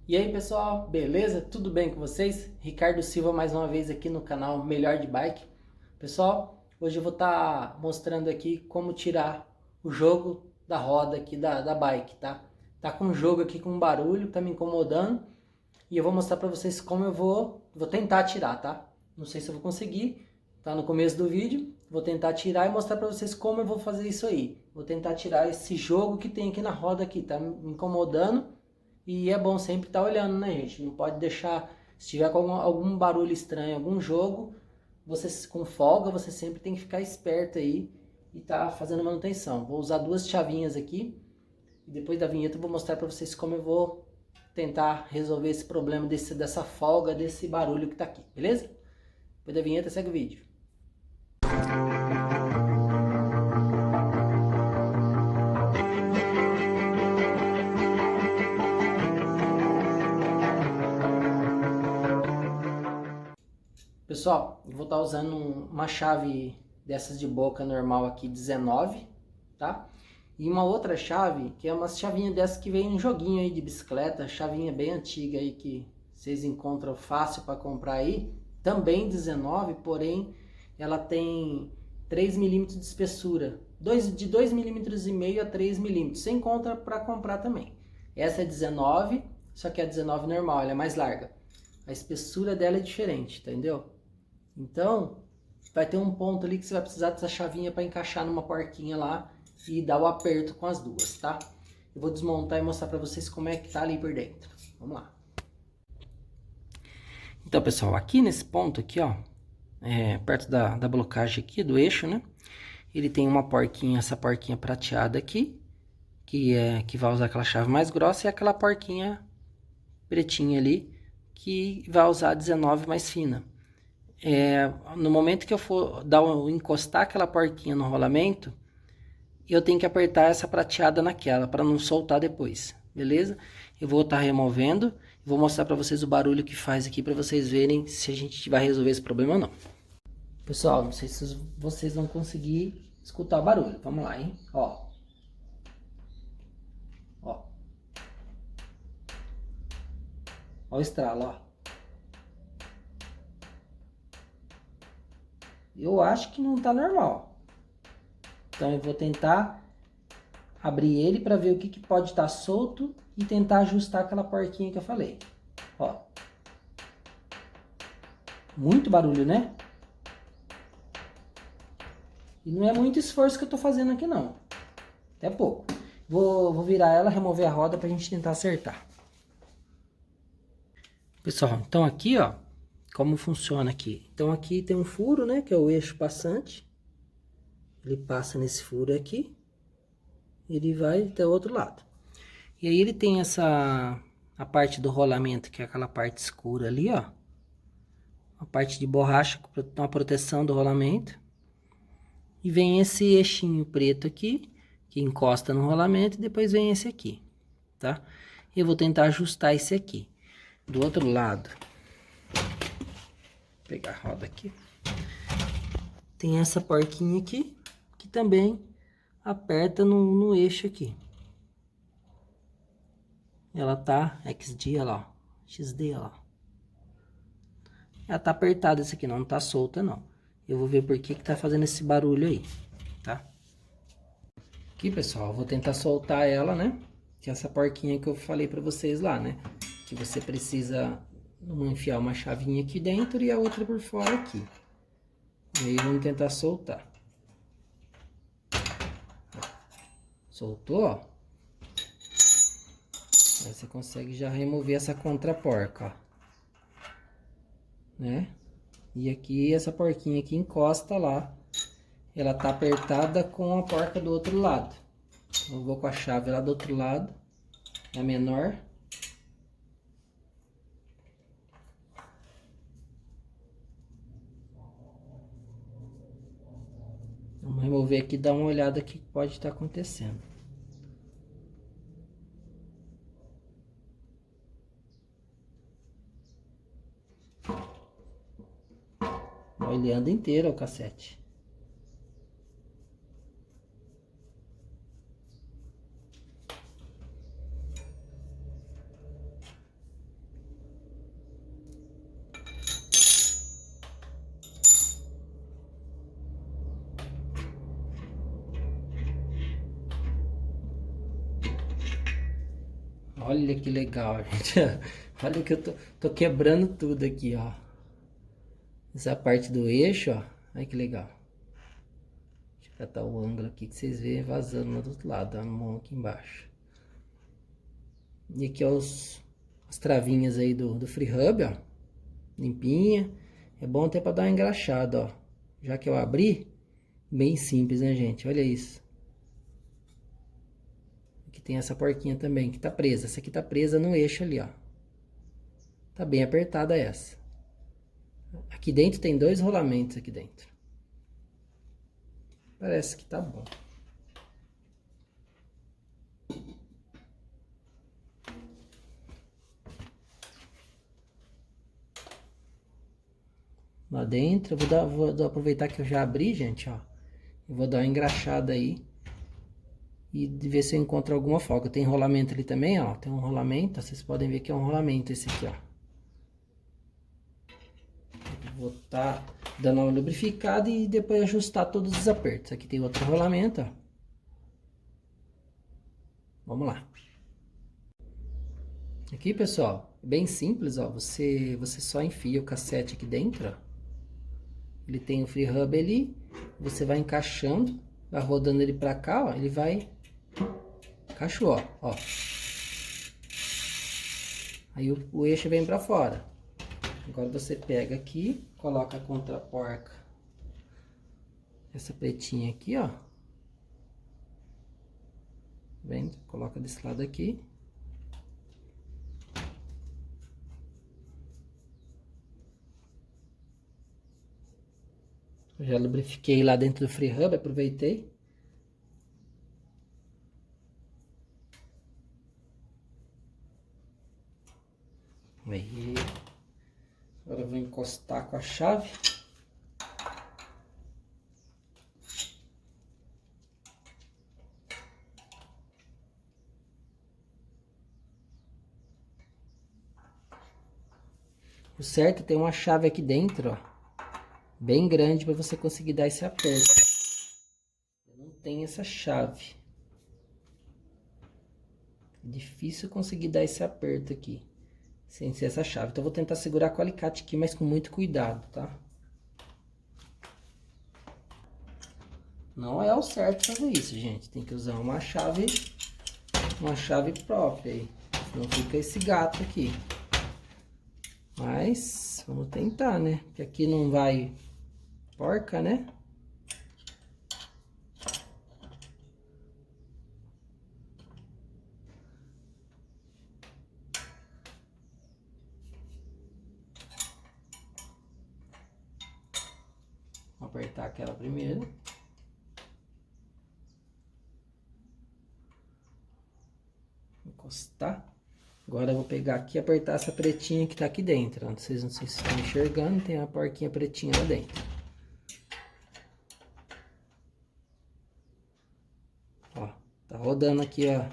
E aí pessoal, beleza? Tudo bem com vocês? Ricardo Silva mais uma vez aqui no canal Melhor de Bike. Pessoal, hoje eu vou estar mostrando aqui como tirar o jogo da roda aqui da bike, tá? Tá com um jogo aqui com um barulho, tá me incomodando. E eu vou mostrar pra vocês como eu vou tentar tirar, tá? Não sei se eu vou conseguir, tá no começo do vídeo. Vou tentar tirar e mostrar pra vocês como eu vou fazer isso aí. Vou tentar tirar esse jogo que tem aqui na roda aqui, tá me incomodando. E é bom sempre estar olhando, né, gente? Não pode deixar, se tiver com algum barulho estranho, algum jogo, você com folga, você sempre tem que ficar esperto aí e tá fazendo manutenção. Vou usar duas chavinhas aqui e depois da vinheta eu vou mostrar para vocês como eu vou tentar resolver esse problema dessa folga, desse barulho que tá aqui, beleza? Depois da vinheta segue o vídeo. Pessoal, eu vou estar usando uma chave dessas de boca normal aqui, 19, tá? E uma outra chave, que é uma chavinha dessas que vem em joguinho aí de bicicleta, chavinha bem antiga aí que vocês encontram fácil para comprar aí, também 19, porém ela tem 3 milímetros de espessura, de 2,5 milímetros a 3 milímetros, você encontra para comprar também. Essa é 19, só que é a 19 normal, ela é mais larga. A espessura dela é diferente, entendeu? Então, vai ter um ponto ali que você vai precisar dessa chavinha para encaixar numa porquinha lá e dar o aperto com as duas, tá? Eu vou desmontar e mostrar para vocês como é que tá ali por dentro. Vamos lá. Então, pessoal, aqui nesse ponto aqui, ó, perto da blocagem aqui, do eixo, né? Ele tem uma porquinha, essa porquinha prateada aqui, que vai usar aquela chave mais grossa, e aquela porquinha pretinha ali, que vai usar a 19 mais fina. No momento que eu for encostar aquela porquinha no rolamento, eu tenho que apertar essa prateada naquela, para não soltar depois, beleza? Eu vou estar removendo, vou mostrar para vocês o barulho que faz aqui, para vocês verem se a gente vai resolver esse problema ou não. Pessoal, não sei se vocês vão conseguir escutar o barulho, vamos lá, hein? Ó. Ó. Ó o estralo, ó. Eu acho que não tá normal. Então eu vou tentar abrir ele para ver o que pode estar solto e tentar ajustar aquela porquinha que eu falei. Ó. Muito barulho, né? E não é muito esforço que eu tô fazendo aqui, não. Até pouco. Vou virar ela, remover a roda pra gente tentar acertar. Pessoal, então aqui, ó, como funciona aqui. Então aqui tem um furo, né, que é o eixo passante. Ele passa nesse furo aqui. Ele vai até o outro lado. E aí ele tem a parte do rolamento, que é aquela parte escura ali, ó. A parte de borracha com uma proteção do rolamento. E vem esse eixinho preto aqui, que encosta no rolamento, e depois vem esse aqui, tá? Eu vou tentar ajustar esse aqui. Do outro lado, vou pegar a roda aqui. Tem essa porquinha aqui, que também aperta no eixo aqui. Ela tá XD, olha lá, ó, XD, olha lá. Ela tá apertada essa aqui, não tá solta não. Eu vou ver por que tá fazendo esse barulho aí, tá? Aqui, pessoal, eu vou tentar soltar ela, né? Que é essa porquinha que eu falei pra vocês lá, né? Que você precisa enfiar uma chavinha aqui dentro e a outra por fora aqui. E aí vamos tentar soltar. Soltou, ó. Aí você consegue já remover essa contraporca, ó. Né? E aqui, essa porquinha aqui encosta lá. Ela tá apertada com a porca do outro lado. Eu vou com a chave lá do outro lado. É a menor. Vamos remover aqui e dar uma olhada aqui que pode estar acontecendo. Ele anda inteiro o cassete. Olha que legal, gente. Olha que eu tô quebrando tudo aqui, ó. Essa parte do eixo, ó. Olha que legal. Deixa eu catar o ângulo aqui que vocês veem vazando lá do outro lado, ó, no mão aqui embaixo. E aqui, ó, as travinhas aí do free hub, ó. Limpinha. É bom até pra dar uma engraxada, ó. Já que eu abri, bem simples, né, gente? Olha isso. Aqui tem essa porquinha também, que tá presa. Essa aqui tá presa no eixo ali, ó. Tá bem apertada essa. Aqui dentro tem 2 rolamentos aqui dentro. Parece que tá bom. Lá dentro, eu vou aproveitar que eu já abri, gente, ó. Eu vou dar uma engraxada aí. E ver se eu encontro alguma folga. Tem rolamento ali também, ó. Tem um rolamento, vocês podem ver que é um rolamento esse aqui, ó. Vou tá dando uma lubrificada e depois ajustar todos os apertos. Aqui tem outro rolamento, ó. Vamos lá. Aqui, pessoal, bem simples, ó. Você só enfia o cassete aqui dentro, ó. Ele tem o free hub ali. Você vai encaixando, vai rodando ele pra cá, ó. Ele vai... Encaixou, ó. Aí o eixo vem pra fora. Agora você pega aqui, coloca a contraporca. Essa pretinha aqui, ó. Vendo? Coloca desse lado aqui. Eu já lubrifiquei lá dentro do free hub, aproveitei. Aí. Agora eu vou encostar com a chave. O certo é ter uma chave aqui dentro, ó. Bem grande para você conseguir dar esse aperto. Eu não tenho essa chave. É difícil conseguir dar esse aperto aqui. Sem ser essa chave. Então eu vou tentar segurar com o alicate aqui, mas com muito cuidado, tá? Não é o certo fazer isso, gente. Tem que usar uma chave própria aí. Senão fica esse gato aqui. Mas vamos tentar, né? Porque aqui não vai porca, né? Vou apertar aquela primeiro. Encostar. Agora eu vou pegar aqui e apertar essa pretinha que tá aqui dentro. Vocês não sei se estão enxergando, tem a porquinha pretinha lá dentro. Ó, tá rodando aqui, ó,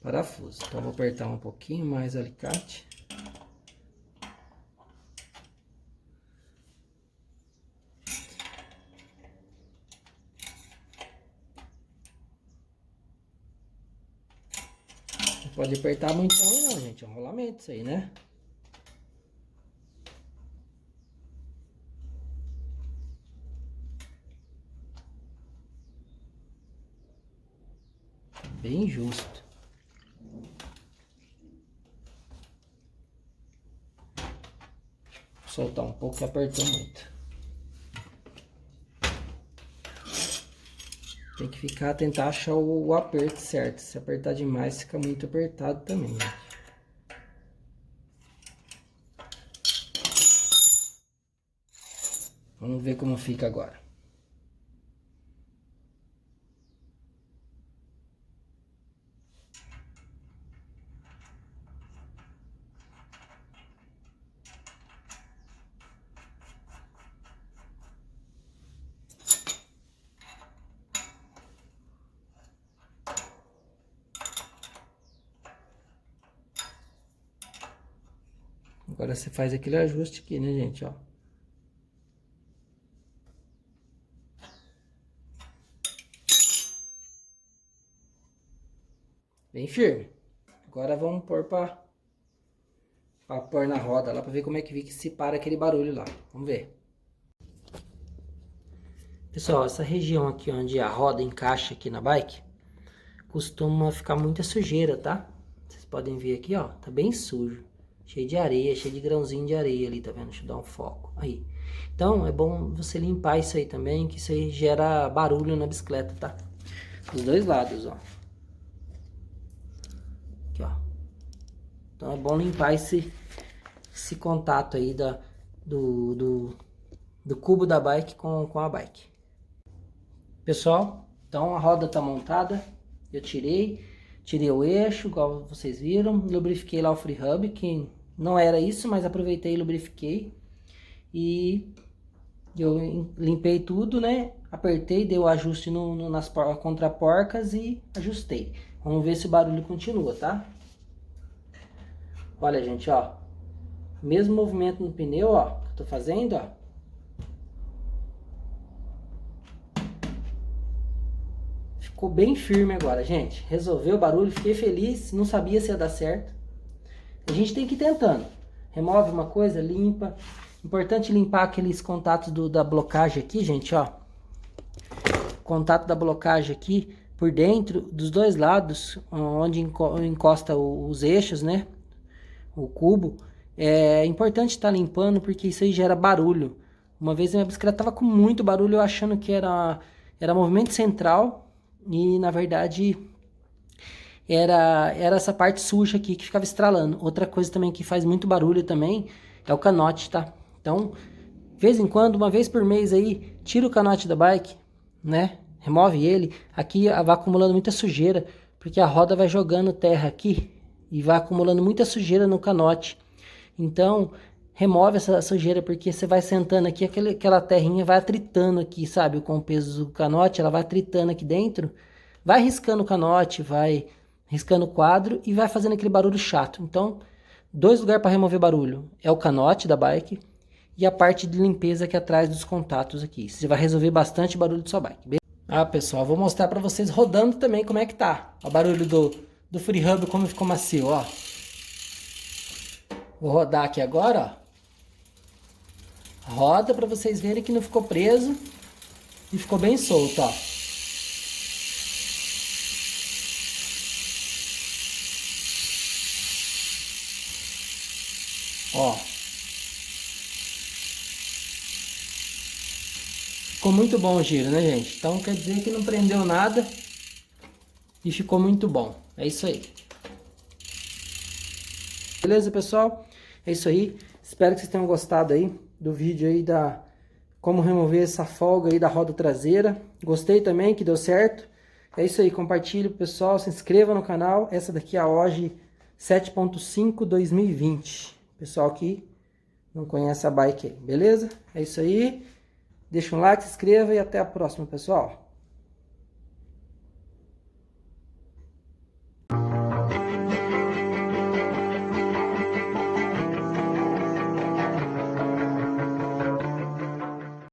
parafuso. Então eu vou apertar um pouquinho mais o alicate. Não pode apertar muito não, gente. É um rolamento isso aí, né? Bem justo. Vou soltar um pouco que apertou muito. Tem que ficar, tentar achar o aperto certo. Se apertar demais, fica muito apertado também, né? Vamos ver como fica agora. Agora você faz aquele ajuste aqui, né, gente, ó. Bem firme. Agora vamos pôr pra pôr na roda lá, pra ver como é que se para aquele barulho lá. Vamos ver. Pessoal, essa região aqui onde a roda encaixa aqui na bike, costuma ficar muita sujeira, tá? Vocês podem ver aqui, ó, tá bem sujo. Cheio de areia, cheio de grãozinho de areia ali, tá vendo? Deixa eu dar um foco. Aí. Então, é bom você limpar isso aí também, que isso aí gera barulho na bicicleta, tá? Dos dois lados, ó. Aqui, ó. Então, é bom limpar esse contato aí do cubo da bike com a bike. Pessoal, então a roda tá montada. Eu tirei o eixo, igual vocês viram. Lubrifiquei lá o free hub, que não era isso, mas aproveitei e lubrifiquei. E eu limpei tudo, né? Apertei, dei o ajuste nas contraporcas e ajustei. Vamos ver se o barulho continua, tá? Olha, gente, ó. Mesmo movimento no pneu, ó, que eu tô fazendo, ó. Ficou bem firme agora, gente. Resolveu o barulho, fiquei feliz, não sabia se ia dar certo. A gente tem que ir tentando. Remove uma coisa, limpa. Importante limpar aqueles contatos da blocagem aqui, gente, ó. Contato da blocagem aqui por dentro, dos dois lados, onde encosta os eixos, né? O cubo. É importante estar limpando porque isso aí gera barulho. Uma vez a minha bicicleta tava com muito barulho, eu achando que era movimento central e na verdade era essa parte suja aqui que ficava estralando. Outra coisa também que faz muito barulho também é o canote, tá? Então, de vez em quando, uma vez por mês aí, tira o canote da bike, né? Remove ele. Aqui vai acumulando muita sujeira, porque a roda vai jogando terra aqui e vai acumulando muita sujeira no canote. Então, remove essa sujeira, porque você vai sentando aqui, aquela terrinha vai atritando aqui, sabe? Com o peso do canote, ela vai atritando aqui dentro, vai riscando o canote, vai riscando o quadro e vai fazendo aquele barulho chato. Então, dois lugares para remover barulho. É o canote da bike e a parte de limpeza aqui atrás dos contatos aqui. Você vai resolver bastante barulho da sua bike. Beleza? Ah, pessoal, vou mostrar para vocês rodando também como é que tá. O barulho do free hub, como ficou macio, ó. Vou rodar aqui agora, ó. Roda para vocês verem que não ficou preso e ficou bem solto, ó. Ó. Ficou muito bom o giro, né, gente? Então quer dizer que não prendeu nada e ficou muito bom. É isso aí. Beleza, pessoal? É isso aí. Espero que vocês tenham gostado aí do vídeo aí como remover essa folga aí da roda traseira. Gostei também, que deu certo. É isso aí, compartilhe pro pessoal, se inscreva no canal. Essa daqui é a OG 7.5 2020. Pessoal que não conhece a bike aí, beleza? É isso aí. Deixa um like, se inscreva e até a próxima, pessoal.